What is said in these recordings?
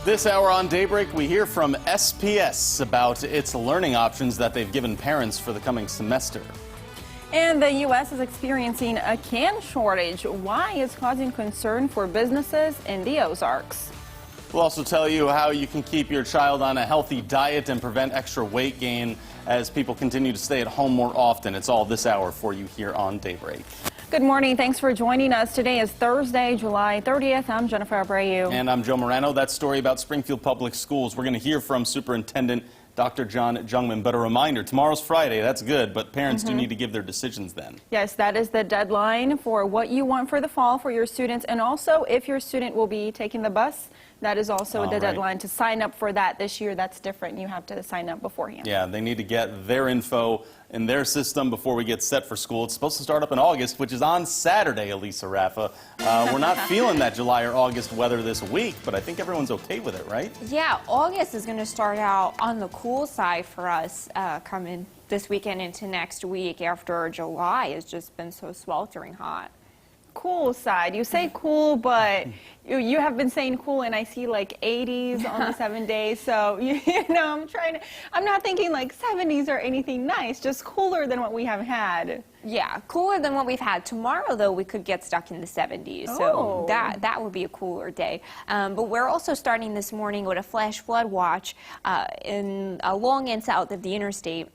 This hour on Daybreak, we hear from SPS about its learning options that they've given parents for the coming semester. And the U.S. is experiencing a can shortage. Why is causing concern for businesses in the Ozarks? We'll also tell you how you can keep your child on a healthy diet and prevent extra weight gain as people continue to stay at home more often. It's all this hour for you here on Daybreak. Good morning. Thanks for joining us. Today is Thursday, July 30th. I'm Jennifer Abreu. And I'm Joe Morano. That story about Springfield Public Schools. We're going to hear from Superintendent Dr. John Jungmann. But a reminder, tomorrow's Friday. That's good, but parents do need to give their decisions then. Yes, that is the deadline for what you want for the fall for your students. And also, if your student will be taking the bus, that is also the deadline to sign up for that. This year, that's different. You have to sign up beforehand. Yeah, they need to get their info in their system before we get set for school. It's supposed to start up in August, which is on Saturday, Elisa Raffa. We're not feeling that July or August weather this week, but I think everyone's okay with it, right? Yeah, August is going to start out on the cool side for us coming this weekend into next week after July has just been so sweltering hot. Cool side. You say cool, but you have been saying cool, and I see like 80s on the 7 days. So, you know, I'm not thinking like 70s or anything nice, just cooler than what we have had. Yeah, cooler than what we've had. Tomorrow, though, we could get stuck in the 70s, so that would be a cooler day. But we're also starting this morning with a flash flood watch along and south of the interstate.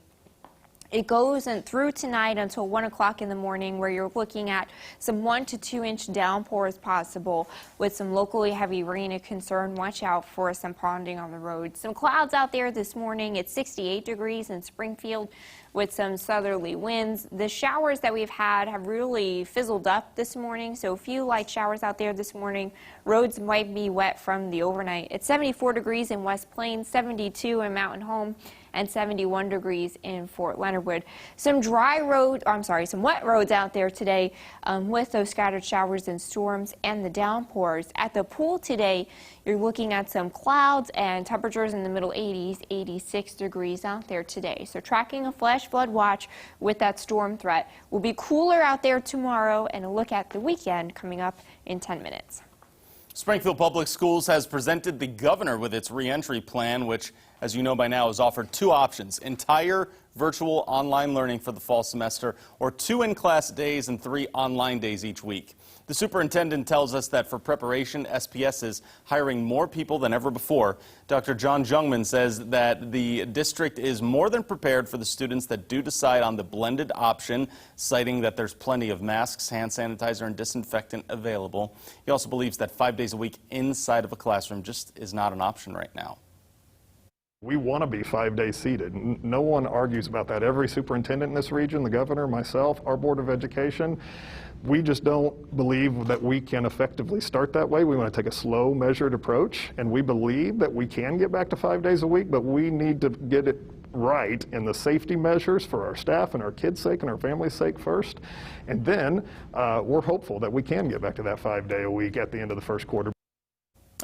It goes through tonight until 1 o'clock in the morning, where you're looking at some 1 to 2 inch downpours possible with some locally heavy rain a concern. Watch out for some ponding on the road. Some clouds out there this morning. It's 68 degrees in Springfield with some southerly winds. The showers that we've had have really fizzled up this morning, so a few light showers out there this morning. Roads might be wet from the overnight. It's 74 degrees in West Plains, 72 in Mountain Home, and 71 degrees in Fort Leonard Wood. Some wet roads out there today with those scattered showers and storms and the downpours. At the pool today, you're looking at some clouds and temperatures in the middle 80s, 86 degrees out there today. So tracking a flash flood watch with that storm threat. Will be cooler out there tomorrow, and a look at the weekend coming up in 10 minutes. Springfield Public Schools has presented the governor with its reentry plan, which, as you know by now, has offered two options: entire virtual online learning for the fall semester, or 2 in-class days and 3 online days each week. The superintendent tells us that for preparation, SPS is hiring more people than ever before. Dr. John Jungmann says that the district is more than prepared for the students that do decide on the blended option, citing that there's plenty of masks, hand sanitizer, and disinfectant available. He also believes that 5 days a week inside of a classroom just is not an option right now. We want to be 5 days seated. No one argues about that. Every superintendent in this region, the governor, myself, our Board of Education, we just don't believe that we can effectively start that way. We want to take a slow, measured approach, and we believe that we can get back to 5 days a week, but we need to get it right in the safety measures for our staff and our kids' sake and our family's sake first. And then we're hopeful that we can get back to that 5 day a week at the end of the first quarter.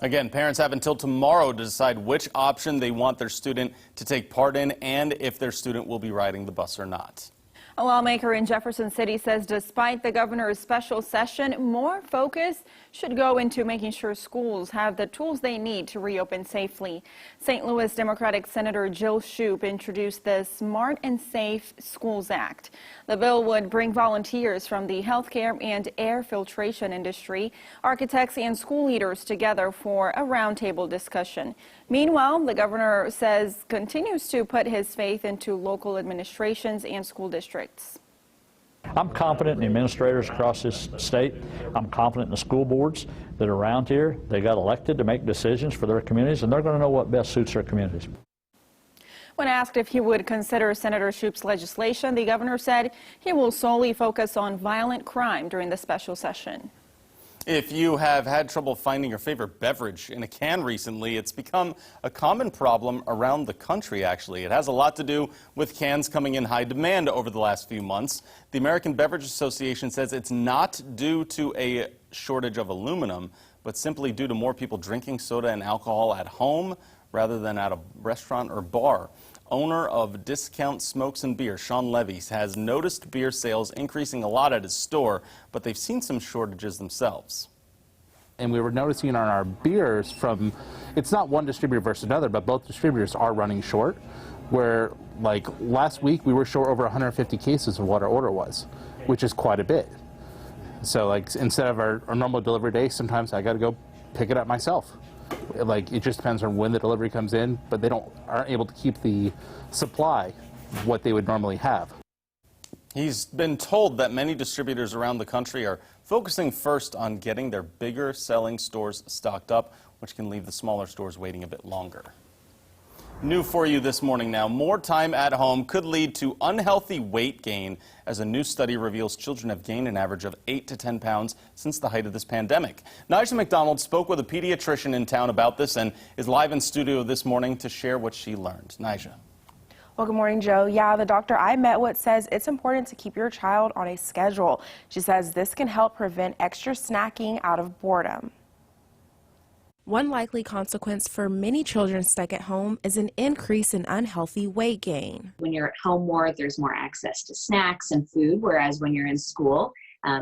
Again, parents have until tomorrow to decide which option they want their student to take part in and if their student will be riding the bus or not. A lawmaker in Jefferson City says despite the governor's special session, more focus should go into making sure schools have the tools they need to reopen safely. St. Louis Democratic Senator Jill Shoup introduced the Smart and Safe Schools Act. The bill would bring volunteers from the healthcare and air filtration industry, architects and school leaders together for a roundtable discussion. Meanwhile, the governor says continues to put his faith into local administrations and school districts. I'm confident in the administrators across this state. I'm confident in the school boards that are around here. They got elected to make decisions for their communities, and they're going to know what best suits their communities. When asked if he would consider Senator Shoup's legislation, the governor said he will solely focus on violent crime during the special session. If you have had trouble finding your favorite beverage in a can recently, it's become a common problem around the country, actually. It has a lot to do with cans coming in high demand over the last few months. The American Beverage Association says it's not due to a shortage of aluminum, but simply due to more people drinking soda and alcohol at home rather than at a restaurant or bar. Owner of Discount Smokes and Beer, Sean Levy, has noticed beer sales increasing a lot at his store, but they've seen some shortages themselves. And we were noticing on our beers from, it's not one distributor versus another, but both distributors are running short, where like last week we were short over 150 cases of what our order was, which is quite a bit. So like instead of our normal delivery day, sometimes I got to go pick it up myself. Like it just depends on when the delivery comes in, but they aren't able to keep the supply what they would normally have. He's been told that many distributors around the country are focusing first on getting their bigger selling stores stocked up, which can leave the smaller stores waiting a bit longer. New for you this morning now, more time at home could lead to unhealthy weight gain, as a new study reveals children have gained an average of 8 to 10 pounds since the height of this pandemic. Nyjah McDonald spoke with a pediatrician in town about this and is live in studio this morning to share what she learned. Nyjah. Well, good morning, Joe. Yeah, the doctor I met with says it's important to keep your child on a schedule. She says this can help prevent extra snacking out of boredom. One likely consequence for many children stuck at home is an increase in unhealthy weight gain. When you're at home more, there's more access to snacks and food, whereas when you're in school,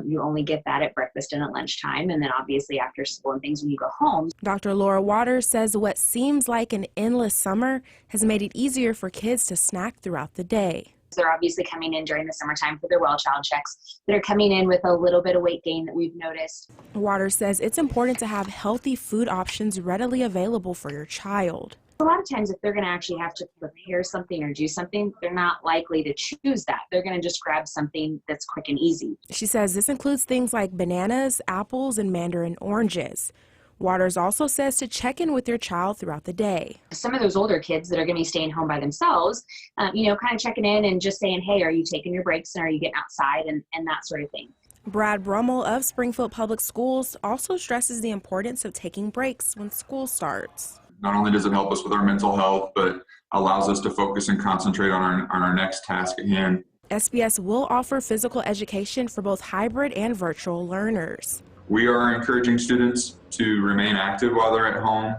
you only get that at breakfast and at lunchtime, and then obviously after school and things when you go home. Dr. Laura Waters says what seems like an endless summer has made it easier for kids to snack throughout the day. They're obviously coming in during the summertime for their well child checks. They're coming in with a little bit of weight gain that we've noticed. Waters says it's important to have healthy food options readily available for your child. A lot of times if they're going to actually have to prepare something or do something, they're not likely to choose that. They're going to just grab something that's quick and easy. She says this includes things like bananas, apples, and mandarin oranges. Waters also says to check in with your child throughout the day. Some of those older kids that are going to be staying home by themselves, kind of checking in and just saying, hey, are you taking your breaks and are you getting outside and that sort of thing. Brad Brummel of Springfield Public Schools also stresses the importance of taking breaks when school starts. Not only does it help us with our mental health, but allows us to focus and concentrate on our next task at hand. SBS will offer physical education for both hybrid and virtual learners. We are encouraging students to remain active while they're at home.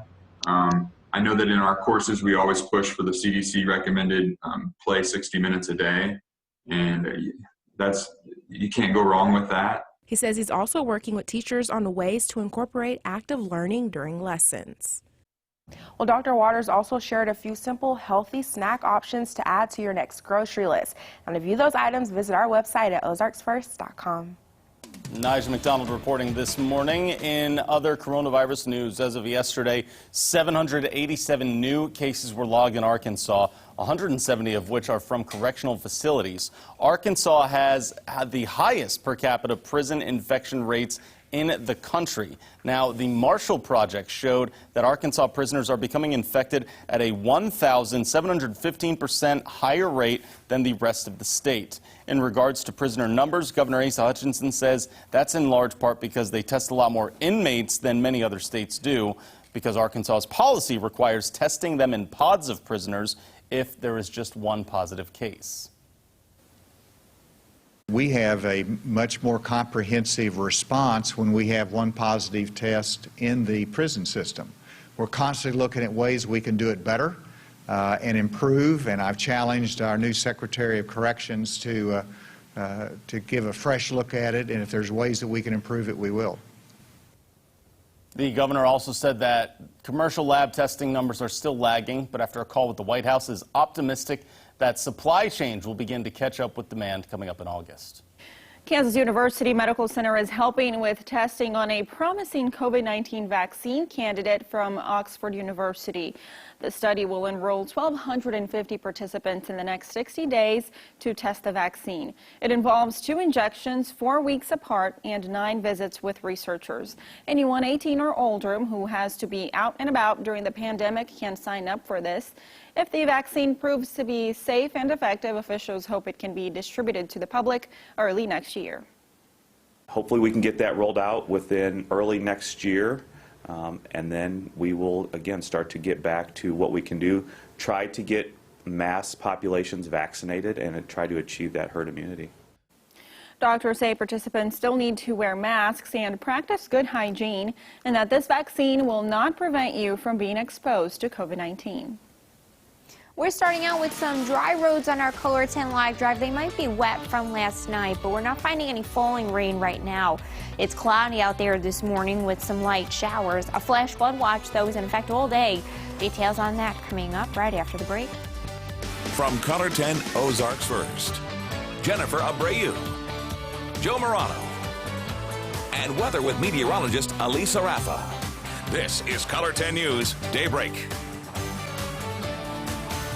I know that in our courses, we always push for the CDC recommended play 60 minutes a day, and you can't go wrong with that. He says he's also working with teachers on ways to incorporate active learning during lessons. Well, Dr. Waters also shared a few simple, healthy snack options to add to your next grocery list. And to view those items, visit our website at ozarksfirst.com. Nyjah McDonald reporting this morning. In other coronavirus news, as of yesterday, 787 new cases were logged in Arkansas, 170 of which are from correctional facilities. Arkansas has had the highest per capita prison infection rates in the country. Now, the Marshall Project showed that Arkansas prisoners are becoming infected at a 1,715% higher rate than the rest of the state. In regards to prisoner numbers, Governor Asa Hutchinson says that's in large part because they test a lot more inmates than many other states do, because Arkansas's policy requires testing them in pods of prisoners if there is just one positive case. We have a much more comprehensive response when we have one positive test in the prison system. We're constantly looking at ways we can do it better and improve, and I've challenged our new Secretary of Corrections to give a fresh look at it, and if there's ways that we can improve it, we will. The governor also said that commercial lab testing numbers are still lagging, but after a call with the White House is optimistic that supply chains will begin to catch up with demand coming up in August. Kansas University Medical Center is helping with testing on a promising COVID-19 vaccine candidate from Oxford University. The study will enroll 1,250 participants in the next 60 days to test the vaccine. It involves 2 injections, 4 weeks apart, and 9 visits with researchers. Anyone 18 or older who has to be out and about during the pandemic can sign up for this. If the vaccine proves to be safe and effective, officials hope it can be distributed to the public early next year. Hopefully we can get that rolled out within early next year, and then we will again start to get back to what we can do, try to get mass populations vaccinated and try to achieve that herd immunity. Doctors say participants still need to wear masks and practice good hygiene, and that this vaccine will not prevent you from being exposed to COVID-19. We're starting out with some dry roads on our Color 10 Live Drive. They might be wet from last night, but we're not finding any falling rain right now. It's cloudy out there this morning with some light showers. A flash flood watch, though, is in effect all day. Details on that coming up right after the break. From Color 10 Ozarks First, Jennifer Abreu, Joe Morano, and weather with meteorologist Alisa Rafa. This is Color 10 News Daybreak.